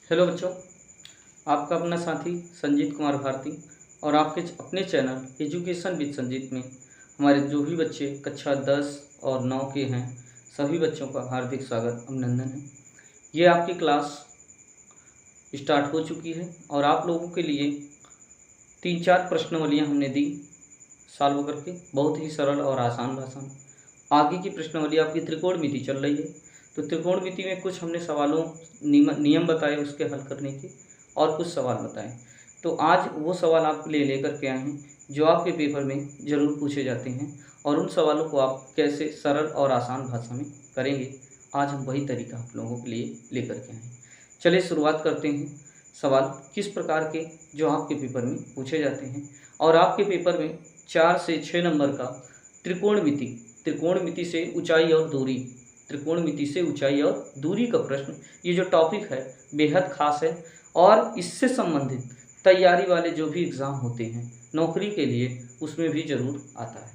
Hello बच्चों, आपका अपना साथी संजीत कुमार भारती और आपके अपने चैनल एजुकेशन विद संजीत में हमारे जो भी बच्चे कक्षा 10 और 9 के हैं सभी बच्चों का हार्दिक स्वागत अभिनंदन है। ये आपकी क्लास स्टार्ट हो चुकी है और आप लोगों के लिए 3-4 प्रश्नावलियाँ हमने दी सॉल्व करके, बहुत ही सरल और आसान भाषा में। आगे की प्रश्नावली आपकी त्रिकोणमिति चल रही है, तो त्रिकोणमिति में कुछ हमने सवालों नियम बताए उसके हल करने के और कुछ सवाल बताए। तो आज वो सवाल आपके लिए लेकर के आए हैं जो आपके पेपर में ज़रूर पूछे जाते हैं और उन सवालों को आप कैसे सरल और आसान भाषा में करेंगे, आज हम वही तरीका आप लोगों के लिए लेकर के आए हैं। चलिए शुरुआत करते हैं। सवाल किस प्रकार के जो आपके पेपर में पूछे जाते हैं और आपके पेपर में 4 से 6 नंबर का त्रिकोणमिति से ऊंचाई और दूरी, त्रिकोणमिति से ऊंचाई और दूरी का प्रश्न, ये जो टॉपिक है बेहद खास है और इससे संबंधित तैयारी वाले जो भी एग्ज़ाम होते हैं नौकरी के लिए उसमें भी ज़रूर आता है।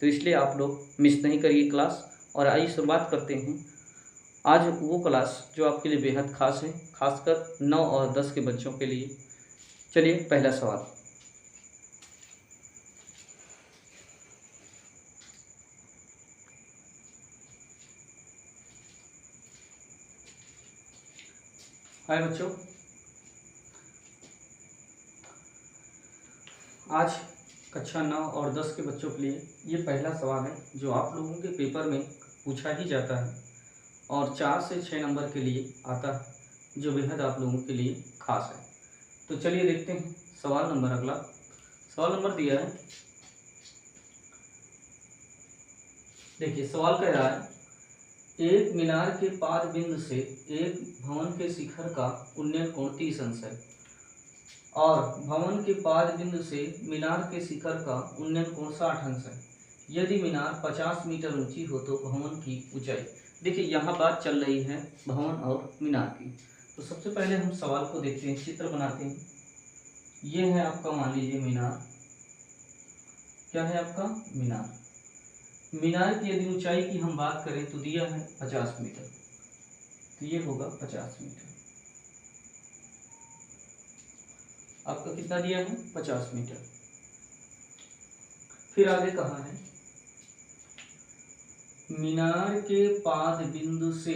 तो इसलिए आप लोग मिस नहीं करिए क्लास। और आइए शुरुआत करते हैं आज वो क्लास जो आपके लिए बेहद खास है, खासकर 9 और 10 के बच्चों के लिए। चलिए पहला सवाल। हाय बच्चों, आज कक्षा 9 और 10 के बच्चों के लिए ये पहला सवाल है जो आप लोगों के पेपर में पूछा ही जाता है और 4 से 6 नंबर के लिए आता है, जो बेहद आप लोगों के लिए खास है। तो चलिए देखते हैं सवाल नंबर अगला। सवाल नंबर दिया है, देखिए सवाल कह रहा है एक मीनार के पाद बिंदु से एक भवन के शिखर का उन्नयन कोण 30 अंश है और भवन के पाद बिंदु से मीनार के शिखर का उन्नयन कोण 60 अंश है। यदि मीनार 50 मीटर ऊंची हो तो भवन की ऊंचाई। देखिए यहाँ बात चल रही है भवन और मीनार की। तो सबसे पहले हम सवाल को देखते हैं, चित्र बनाते हैं। ये है आपका, मान लीजिए मीनार, क्या है आपका मीनार। मीनार की यदि ऊंचाई की हम बात करें तो दिया है 50 मीटर, तो ये होगा 50 मीटर। आपका कितना दिया है 50 मीटर। फिर आगे कहा है मीनार के पाद बिंदु से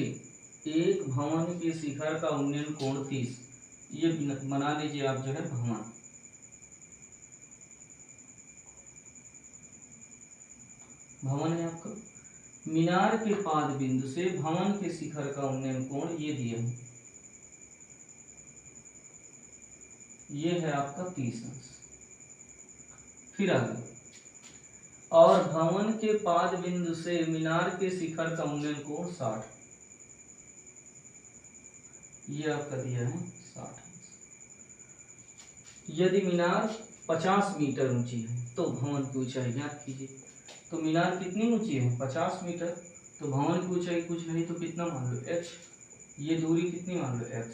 एक भवन के शिखर का उन्नयन कोण 30। ये बना लीजिए आप जो है भवन, भवन है आपका। मीनार के पाद बिंदु से भवन के शिखर का उन्नयन कोण ये दिया है, ये है आपका 30 अंश। फिर आगे, और भवन के पाद बिंदु से मीनार के शिखर का उन्नयन कोण 60, ये आपका दिया है 60 अंश। यदि मीनार 50 मीटर ऊंची है तो भवन की ऊंचाई ज्ञात कीजिए। तो मीनार कितनी ऊंची है 50 मीटर, तो भवन की ऊंचाई कुछ नहीं तो कितना मान लो h, ये दूरी कितनी मान लो x,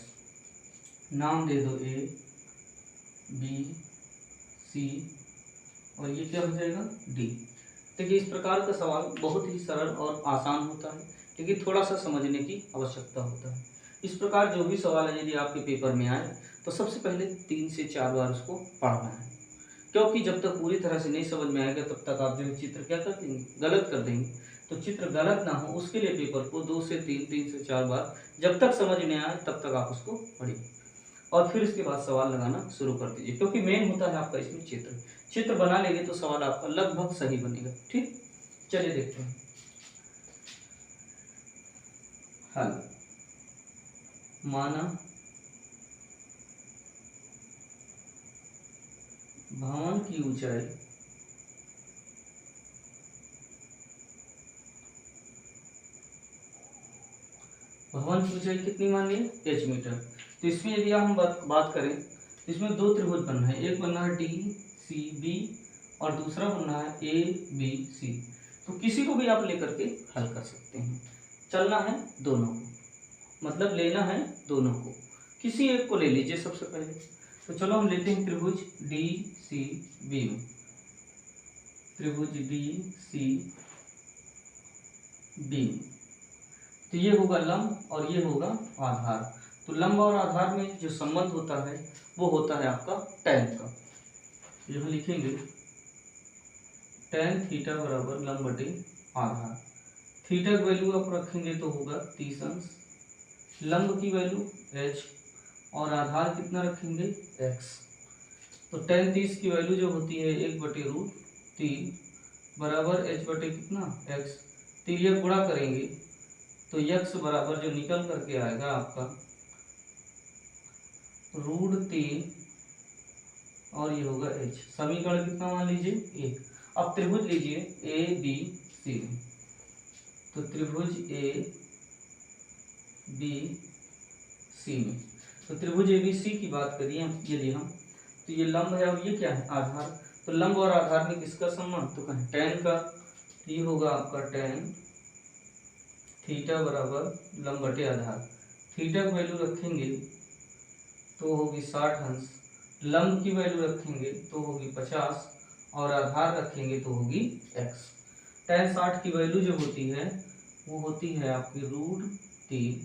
नाम दे दो a b c और ये क्या हो जाएगा d। देखिए इस प्रकार का सवाल बहुत ही सरल और आसान होता है, लेकिन थोड़ा सा समझने की आवश्यकता होता है। इस प्रकार जो भी सवाल है यदि आपके पेपर में आए तो सबसे पहले 3 से 4 बार उसको पढ़ना है, क्योंकि जब तक पूरी तरह से नहीं समझ में आएगा तब तक आप जो है चित्र क्या कर देंगे, गलत कर देंगे। तो चित्र गलत ना हो उसके लिए पेपर को 2 से 3 से 4 बार जब तक समझ में आए तब तक आप उसको पढ़िए और फिर इसके बाद सवाल लगाना शुरू कर दीजिए, क्योंकि मेन होता है आपका इसमें चित्र बना लेंगे तो सवाल आपका लगभग सही बनेगा। ठीक, चलिए देखते हैं हल। माना भवन की ऊंचाई कितनी मान ली h मीटर। तो इसमें यदि हम बात करें तो इसमें 2 त्रिभुज बनना है, एक बनना है DCB और दूसरा बनना है ABC। तो किसी को भी आप लेकर के हल कर सकते हैं, चलना है दोनों को, मतलब लेना है दोनों को, किसी एक को ले लीजिए सबसे पहले। तो चलो हम लेते हैं त्रिभुज DCB में, त्रिभुज DCB। तो ये होगा लंब और ये होगा आधार। तो लंब और आधार में जो संबंध होता है वो होता है आपका tan का। यहाँ लिखेंगे tan थीटा बराबर लंब बटे आधार। थीटा की वैल्यू आप रखेंगे तो होगा 30 अंश, लंब की वैल्यू h और आधार कितना रखेंगे x। तो tan 30 की वैल्यू जो होती है 1/√3 बराबर h बटे कितना x। तिर्यक गुणा करेंगे तो x बराबर जो निकल करके आएगा आपका √3 और ये होगा h। समीकरण कितना मान लीजिए 1। अब त्रिभुज लीजिए ए बी सी। तो त्रिभुज ए बी सी में, तो त्रिभुज ए बी सी की बात करिए यदि हम, तो ये लंब है और ये क्या है आधार। तो लंब और आधार में किसका संबंध, तो कहें tan का। ये होगा आपका tan थीटा बराबर लंब बटे आधार। थीटा की वैल्यू रखेंगे तो होगी 60 अंश, लंब की वैल्यू रखेंगे तो होगी 50 और आधार रखेंगे तो होगी x। tan 60 की वैल्यू जो होती है वो होती है आपकी √3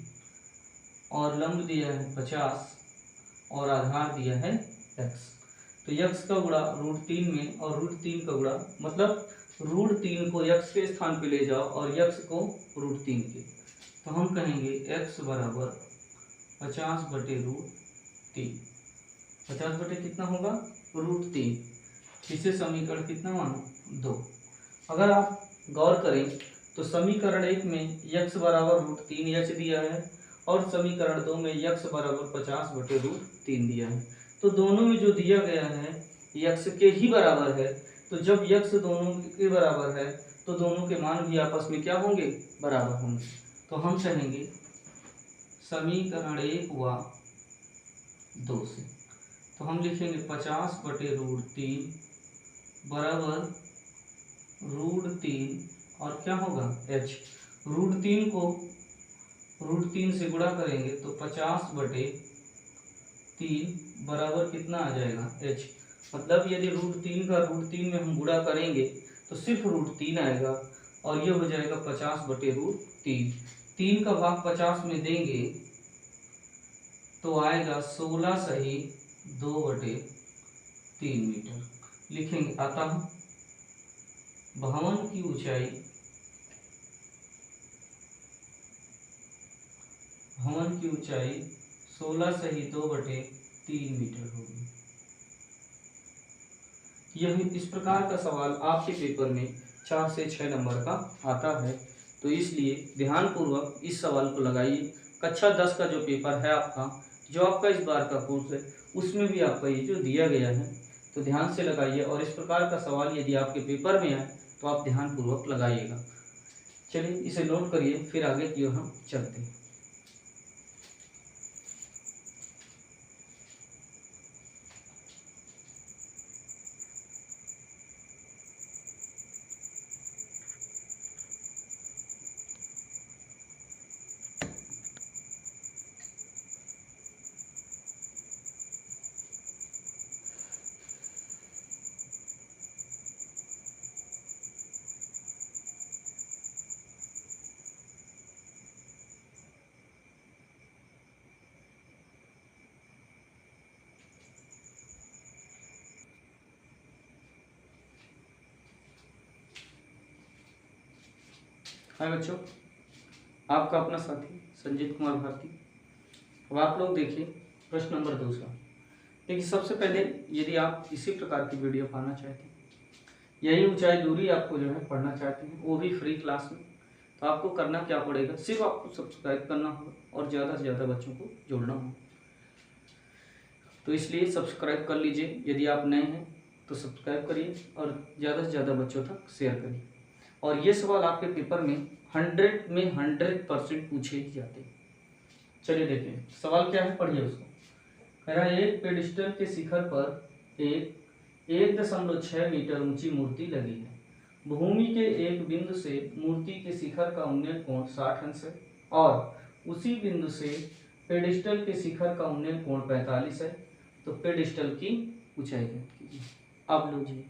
और लंब दिया है 50 और आधार दिया है x। तो x का गुणा √3 में और √3 का गुणा मतलब √3 को x के स्थान पे ले जाओ और x को √3 के, तो हम कहेंगे x बराबर 50/√3। 50 बटे कितना होगा √3। इसे समीकरण कितना मानो 2। अगर आप गौर करें तो समीकरण 1 में x बराबर √3 h दिया है और समीकरण 2 में x बराबर 50/√3 दिया है। तो दोनों में जो दिया गया है x के ही बराबर है, तो जब x दोनों के बराबर है तो दोनों के मान भी आपस में क्या होंगे बराबर होंगे। तो हम कहेंगे समीकरण 1 व 2 से, तो हम लिखेंगे 50/√3 बराबर √3 और क्या होगा h। √3 को √3 से गुणा करेंगे तो 50/3 बराबर कितना आ जाएगा h। मतलब यदि √3 का √3 में हम गुणा करेंगे तो सिर्फ √3 आएगा और ये हो जाएगा 50/√3। 3 का भाग 50 में देंगे तो आएगा 16 सही 2/3 मीटर। लिखेंगे अतः भवन की ऊंचाई, भवन की ऊंचाई 16 सही 2/3 मीटर होगी। यह इस प्रकार का सवाल आपके पेपर में 4 से 6 नंबर का आता है, तो इसलिए ध्यानपूर्वक इस सवाल को लगाइए। कक्षा 10 का जो पेपर है आपका, जो आपका इस बार का कोर्स है, उसमें भी आपका ये जो दिया गया है तो ध्यान से लगाइए और इस प्रकार का सवाल यदि आपके पेपर में आए तो आप ध्यानपूर्वक लगाइएगा। चलिए इसे नोट करिए, फिर आगे की ओर हम चलते हैं। हाय बच्चों, आपका अपना साथी संजीत कुमार भारती। अब आप लोग देखिए प्रश्न नंबर 2। देखिए सबसे पहले यदि आप इसी प्रकार की वीडियो पाना चाहते हैं, यही ऊंचाई दूरी आपको जो है पढ़ना चाहते हैं, वो भी फ्री क्लास में, तो आपको करना क्या पड़ेगा, सिर्फ आपको सब्सक्राइब करना होगा और ज़्यादा से ज़्यादा बच्चों को जोड़ना होगा। तो इसलिए सब्सक्राइब कर लीजिए, यदि आप नए हैं तो सब्सक्राइब करिए और ज़्यादा से ज़्यादा बच्चों तक शेयर करिए। और ये सवाल आपके पेपर में 100 में 100% पूछे ही जाते हैं। चलिए देखें सवाल क्या है, पढ़िए उसको। कह रहा है एक पेडिस्टल के शिखर पर एक 1.6 मीटर ऊंची मूर्ति लगी है। भूमि के एक बिंदु से मूर्ति के शिखर का उन्नयन कोण 60 अंश है और उसी बिंदु से पेडिस्टल के शिखर का उन्नयन कोण 45 है। तो पेडिस्टल की ऊंचाई कीजिए। अब लीजिए